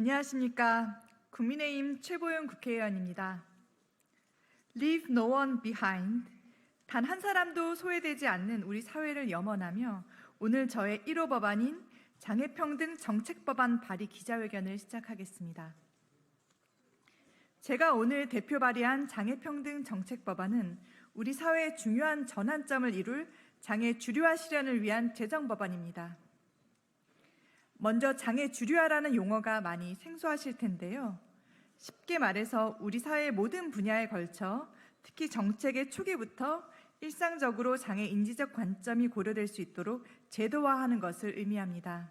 안녕하십니까. 국민의힘 최보영 국회의원입니다. Leave no one behind. 단 한 사람도 소외되지 않는 우리 사회를 염원하며 오늘 저의 1호 법안인 장애평등 정책법안 발의 기자회견을 시작하겠습니다. 제가 오늘 대표 발의한 장애평등 정책법안은 우리 사회의 중요한 전환점을 이룰 장애 주류화 실현을 위한 제정법안입니다. 먼저 장애 주류화라는 용어가 많이 생소하실 텐데요. 쉽게 말해서 우리 사회의 모든 분야에 걸쳐 특히 정책의 초기부터 일상적으로 장애 인지적 관점이 고려될 수 있도록 제도화하는 것을 의미합니다.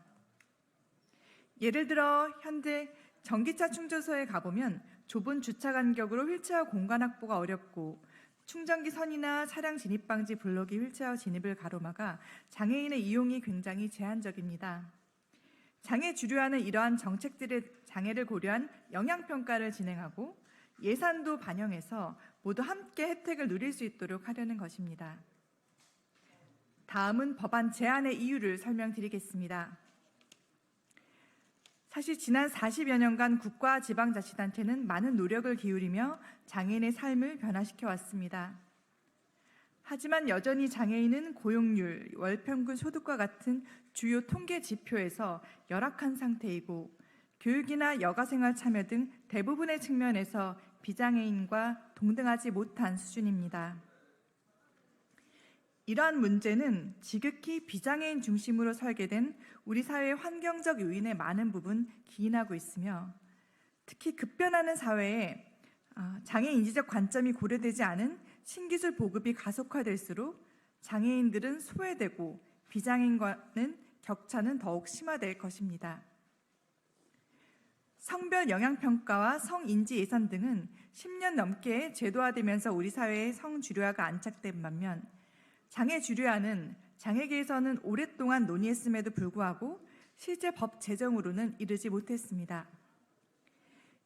예를 들어 현재 전기차 충전소에 가보면 좁은 주차 간격으로 휠체어 공간 확보가 어렵고 충전기 선이나 차량 진입 방지 블록이 휠체어 진입을 가로막아 장애인의 이용이 굉장히 제한적입니다. 장애 주류화는 이러한 정책들의 장애를 고려한 영향평가를 진행하고 예산도 반영해서 모두 함께 혜택을 누릴 수 있도록 하려는 것입니다. 다음은 법안 제안의 이유를 설명드리겠습니다. 사실 지난 40여 년간 국가와 지방자치단체는 많은 노력을 기울이며 장애인의 삶을 변화시켜 왔습니다. 하지만 여전히 장애인은 고용률, 월평균 소득과 같은 주요 통계 지표에서 열악한 상태이고 교육이나 여가생활 참여 등 대부분의 측면에서 비장애인과 동등하지 못한 수준입니다. 이러한 문제는 지극히 비장애인 중심으로 설계된 우리 사회의 환경적 요인에 많은 부분 기인하고 있으며 특히 급변하는 사회에 장애 인지적 관점이 고려되지 않은 신기술 보급이 가속화될수록 장애인들은 소외되고 비장애인과는 격차는 더욱 심화될 것입니다. 성별 영향평가와 성인지 예산 등은 10년 넘게 제도화되면서 우리 사회의 성주류화가 안착된 반면 장애 주류화는 장애계에서는 오랫동안 논의했음에도 불구하고 실제 법 제정으로는 이르지 못했습니다.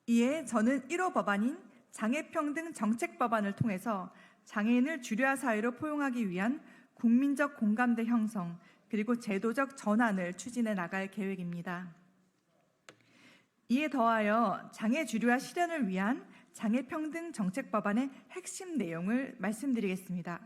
이에 저는 1호 법안인 장애평등 정책법안을 통해서 장애인을 주류화 사회로 포용하기 위한 국민적 공감대 형성 그리고 제도적 전환을 추진해 나갈 계획입니다. 이에 더하여 장애 주류화 실현을 위한 장애평등 정책법안의 핵심 내용을 말씀드리겠습니다.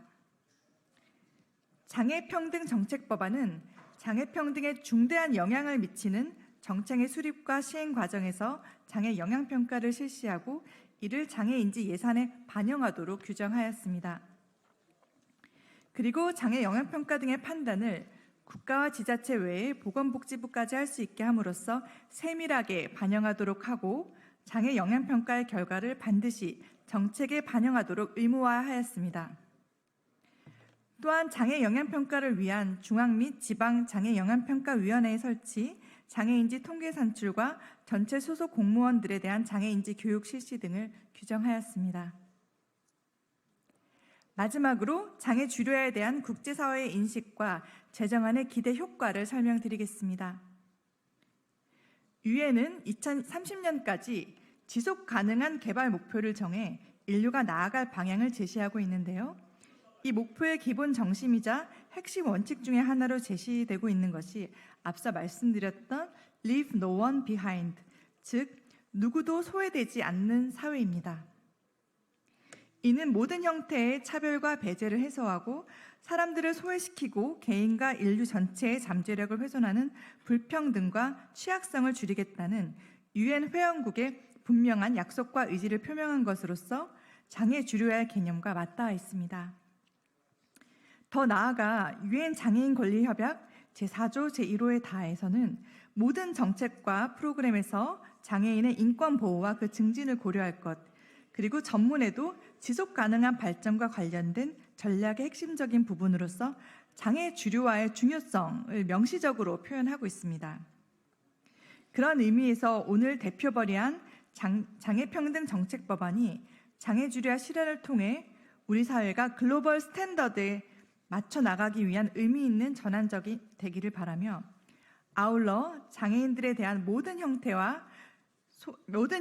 장애평등 정책법안은 장애평등에 중대한 영향을 미치는 정책의 수립과 시행 과정에서 장애 영향평가를 실시하고 이를 장애인지 예산에 반영하도록 규정하였습니다. 그리고 장애 영향평가 등의 판단을 국가와 지자체 외에 보건복지부까지 할 수 있게 함으로써 세밀하게 반영하도록 하고 장애 영향평가의 결과를 반드시 정책에 반영하도록 의무화하였습니다. 또한 장애 영향평가를 위한 중앙 및 지방 장애 영향평가위원회의 설치, 장애인지 통계 산출과 전체 소속 공무원들에 대한 장애인지 교육 실시 등을 규정하였습니다. 마지막으로 장애 주류화에 대한 국제사회의 인식과 제정안의 기대 효과를 설명드리겠습니다. 유엔은 2030년까지 지속 가능한 개발 목표를 정해 인류가 나아갈 방향을 제시하고 있는데요. 이 목표의 기본 정신이자 핵심 원칙 중에 하나로 제시되고 있는 것이 앞서 말씀드렸던 Leave no one behind, 즉 누구도 소외되지 않는 사회입니다. 이는 모든 형태의 차별과 배제를 해소하고 사람들을 소외시키고 개인과 인류 전체의 잠재력을 훼손하는 불평등과 취약성을 줄이겠다는 유엔 회원국의 분명한 약속과 의지를 표명한 것으로서 장애 주류화의 개념과 맞닿아 있습니다. 더 나아가 유엔 장애인 권리 협약 제4조 제1호에 다해서는 모든 정책과 프로그램에서 장애인의 인권 보호와 그 증진을 고려할 것, 그리고 전문에도 지속 가능한 발전과 관련된 전략의 핵심적인 부분으로서 장애 주류화의 중요성을 명시적으로 표현하고 있습니다. 그런 의미에서 오늘 대표 발의한 장애평등 정책법안이 장애 주류화 실현을 통해 우리 사회가 글로벌 스탠더드에 맞춰 나가기 위한 의미 있는 전환적이 되기를 바라며 아울러 장애인들에 대한 모든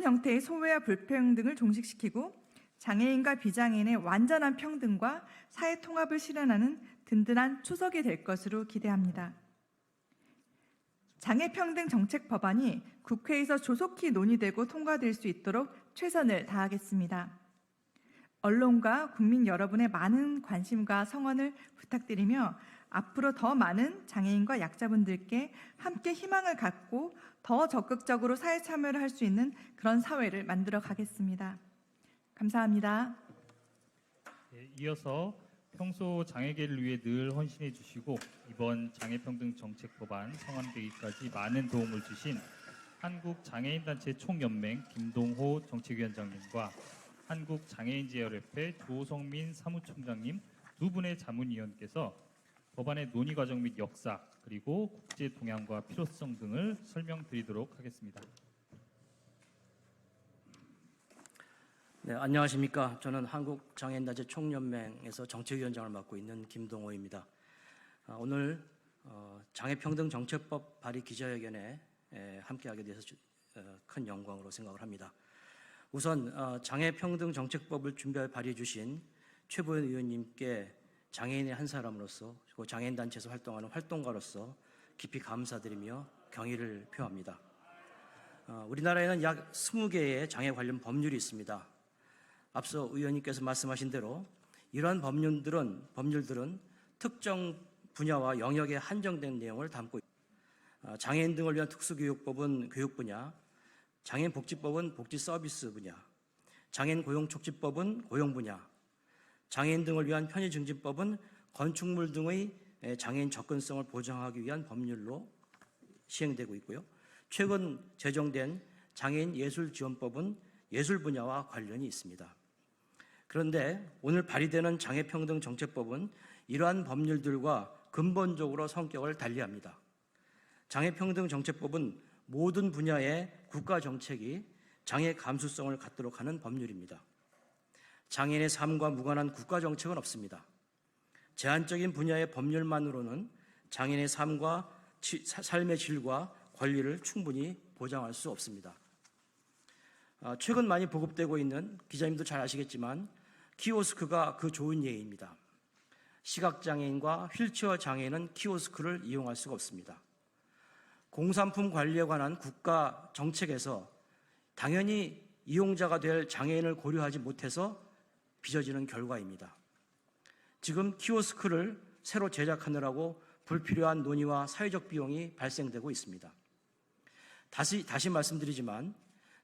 형태의 소외와 불평등을 종식시키고 장애인과 비장애인의 완전한 평등과 사회 통합을 실현하는 든든한 초석이 될 것으로 기대합니다. 장애평등 정책 법안이 국회에서 조속히 논의되고 통과될 수 있도록 최선을 다하겠습니다. 언론과 국민 여러분의 많은 관심과 성원을 부탁드리며 앞으로 더 많은 장애인과 약자분들께 함께 희망을 갖고 더 적극적으로 사회 참여를 할 수 있는 그런 사회를 만들어 가겠습니다. 감사합니다. 이어서 평소 장애계를 위해 늘 헌신해 주시고 이번 장애평등 정책 법안 성안되기까지 많은 도움을 주신 한국장애인단체 총연맹 김동호 정책위원장님과 한국장애인제협회 조성민 사무총장님 두 분의 자문위원께서 법안의 논의 과정 및 역사 그리고 국제 동향과 필요성 등을 설명드리도록 하겠습니다. 네, 안녕하십니까. 저는 한국장애인단체 총연맹에서 정책위원장을 맡고 있는 김동호입니다. 오늘 장애평등정책법 발의 기자회견에 함께하게 돼서 큰 영광으로 생각을 합니다. 우선 장애평등정책법을 준비해 발의해 주신 최보현 의원님께 장애인의 한 사람으로서 그리고 장애인단체에서 활동하는 활동가로서 깊이 감사드리며 경의를 표합니다. 우리나라에는 약 20개의 장애 관련 법률이 있습니다. 앞서 의원님께서 말씀하신 대로 이러한 법률들은 특정 분야와 영역에 한정된 내용을 담고 있습니다. 장애인 등을 위한 특수교육법은 교육 분야, 장애인 복지법은 복지 서비스 분야, 장애인 고용촉진법은 고용 분야, 장애인 등을 위한 편의 증진법은 건축물 등의 장애인 접근성을 보장하기 위한 법률로 시행되고 있고요. 최근 제정된 장애인 예술지원법은 예술 분야와 관련이 있습니다. 그런데 오늘 발의되는 장애평등정책법은 이러한 법률들과 근본적으로 성격을 달리합니다. 장애평등정책법은 모든 분야의 국가정책이 장애 감수성을 갖도록 하는 법률입니다. 장애인의 삶과 무관한 국가정책은 없습니다. 제한적인 분야의 법률만으로는 장애인의 삶의 질과 권리를 충분히 보장할 수 없습니다. 최근 많이 보급되고 있는, 기자님도 잘 아시겠지만 키오스크가 그 좋은 예입니다. 시각장애인과 휠체어 장애인은 키오스크를 이용할 수가 없습니다. 공산품 관리에 관한 국가 정책에서 당연히 이용자가 될 장애인을 고려하지 못해서 빚어지는 결과입니다. 지금 키오스크를 새로 제작하느라고 불필요한 논의와 사회적 비용이 발생되고 있습니다. 다시 말씀드리지만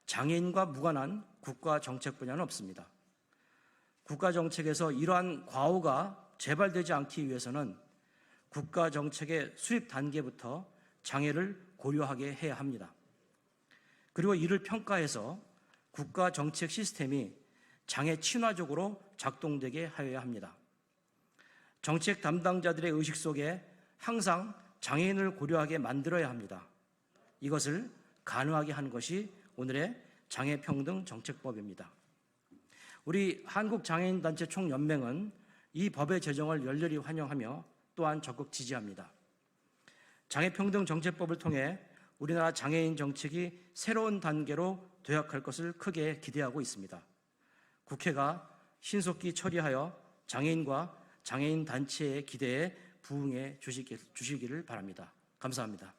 장애인과 무관한 국가 정책 분야는 없습니다. 국가 정책에서 이러한 과오가 재발되지 않기 위해서는 국가 정책의 수립 단계부터 장애를 고려하게 해야 합니다. 그리고 이를 평가해서 국가 정책 시스템이 장애 친화적으로 작동되게 하여야 합니다. 정책 담당자들의 의식 속에 항상 장애인을 고려하게 만들어야 합니다. 이것을 가능하게 하는 것이 오늘의 장애평등정책법입니다. 우리 한국장애인단체 총연맹은 이 법의 제정을 열렬히 환영하며 또한 적극 지지합니다. 장애평등정책법을 통해 우리나라 장애인 정책이 새로운 단계로 도약할 것을 크게 기대하고 있습니다. 국회가 신속히 처리하여 장애인과 장애인 단체의 기대에 부응해 주시기를 바랍니다. 감사합니다.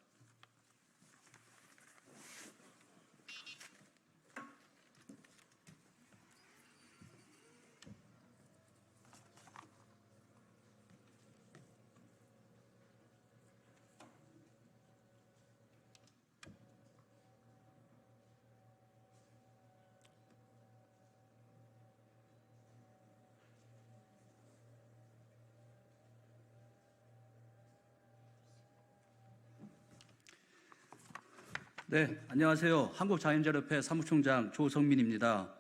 네, 안녕하세요. 한국장애인제협회 사무총장 조성민입니다.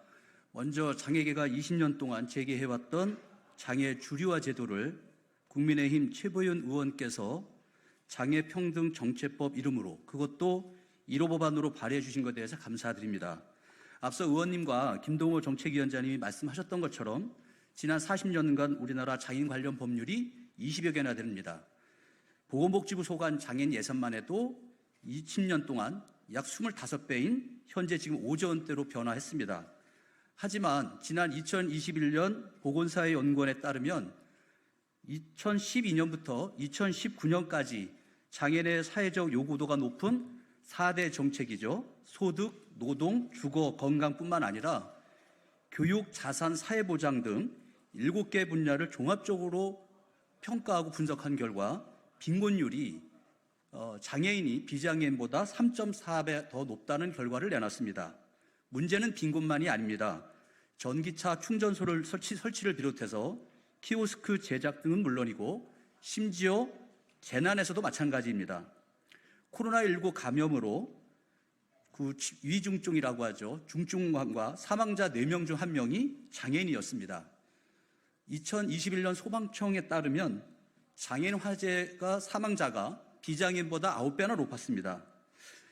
먼저 장애계가 20년 동안 제기해왔던 장애 주류화 제도를 국민의힘 최보현 의원께서 장애평등정책법 이름으로, 그것도 1호 법안으로 발의해 주신 것에 대해서 감사드립니다. 앞서 의원님과 김동호 정책위원장님이 말씀하셨던 것처럼 지난 40년간 우리나라 장애인 관련 법률이 20여 개나 됩니다. 보건복지부 소관 장애인 예산만 해도 20년 동안 약 25배인 현재 지금 5조 원대로 변화했습니다. 하지만 지난 2021년 보건사회연구원에 따르면 2012년부터 2019년까지 장애인의 사회적 요구도가 높은 4대 정책이죠. 소득, 노동, 주거, 건강뿐만 아니라 교육, 자산, 사회보장 등 7개 분야를 종합적으로 평가하고 분석한 결과 빈곤율이 장애인이 비장애인보다 3.4배 더 높다는 결과를 내놨습니다. 문제는 빈곤만이 아닙니다. 전기차 충전소를 설치를 비롯해서 키오스크 제작 등은 물론이고 심지어 재난에서도 마찬가지입니다. 코로나19 감염으로 위중증이라고 하죠. 중증환과 사망자 4명 중 1명이 장애인이었습니다. 2021년 소방청에 따르면 장애인 화재가 사망자가 비장애인보다 9배나 높았습니다.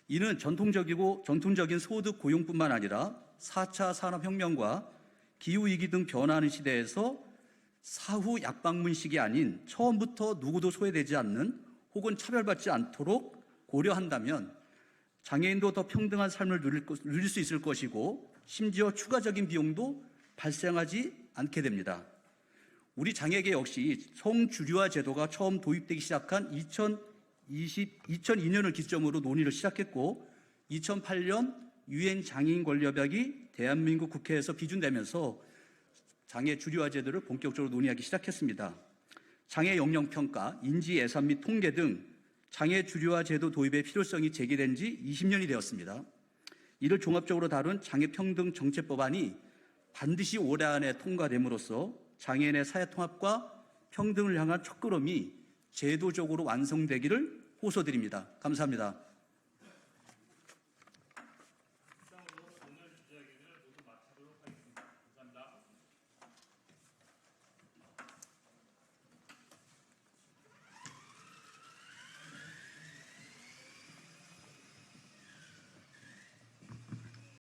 이는 전통적인 소득 고용뿐만 아니라 4차 산업혁명과 기후위기 등 변화하는 시대에서 사후 약방문식이 아닌 처음부터 누구도 소외되지 않는 혹은 차별받지 않도록 고려한다면 장애인도 더 평등한 삶을 누릴 수 있을 것이고 심지어 추가적인 비용도 발생하지 않게 됩니다. 우리 장애계 역시 성주류화 제도가 처음 도입되기 시작한 2002년을 기점으로 논의를 시작했고 2008년 유엔 장애인 권리협약이 대한민국 국회에서 비준되면서 장애 주류화 제도를 본격적으로 논의하기 시작했습니다. 장애 역량 평가, 인지 예산 및 통계 등 장애 주류화 제도 도입의 필요성이 제기된 지 20년이 되었습니다. 이를 종합적으로 다룬 장애평등 정책법안이 반드시 올해 안에 통과됨으로써 장애인의 사회통합과 평등을 향한 첫걸음이 제도적으로 완성되기를 호소드립니다. 감사합니다.